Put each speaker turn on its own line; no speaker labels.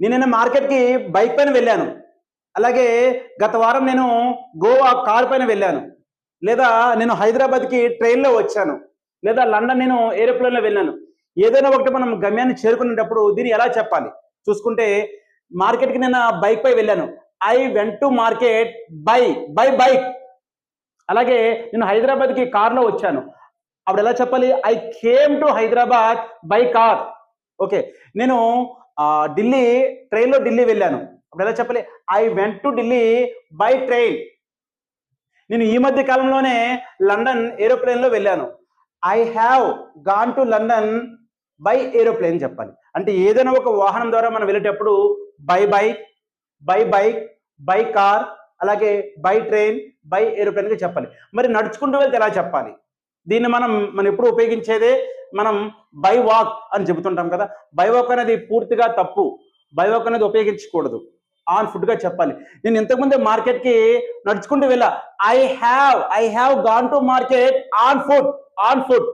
నేనైనా మార్కెట్కి బైక్ పైన వెళ్ళాను. అలాగే గత వారం నేను గోవా కార్ పైన వెళ్ళాను. లేదా నేను హైదరాబాద్కి ట్రైన్లో వచ్చాను. లేదా లండన్ నేను ఏరోప్లేన్లో వెళ్ళాను. ఏదైనా ఒకటి మనం గమ్యాన్ని చేరుకునేటప్పుడు దీన్ని ఎలా చెప్పాలి చూసుకుంటే, మార్కెట్కి నేను బైక్ పై వెళ్ళాను. I went to market by bike. అలాగే నేను హైదరాబాద్కి కార్లో వచ్చాను. అప్పుడు ఎలా చెప్పాలి? I came to Hyderabad by car. Okay. నేను ఢిల్లీ ట్రైన్లో ఢిల్లీ వెళ్ళాను. అప్పుడు ఎలా చెప్పాలి? I went to Delhi by train. నేను ఈ మధ్య కాలంలోనే లండన్ ఏరోప్లేన్లో వెళ్ళాను. I have gone to London by aeroplane చెప్పాలి. అంటే ఏదైనా ఒక వాహనం ద్వారా మనం వెళ్ళేటప్పుడు బై బైక్, బై కార్, అలాగే బై ట్రైన్, బై ఏరోప్లేన్గా చెప్పాలి. మరి నడుచుకుంటూ వెళ్తే ఎలా చెప్పాలి? దీన్ని మనం ఎప్పుడు ఉపయోగించేదే మనం బై వాక్ అని చెబుతుంటాం కదా. బై వాక్ అనేది పూర్తిగా తప్పు. బై వాక్ అనేది ఉపయోగించకూడదు. ఆన్ ఫుట్గా చెప్పాలి. నేను ఇంతకుముందే మార్కెట్కి నడుచుకుంటూ వెళ్ళా. I have gone to market on foot.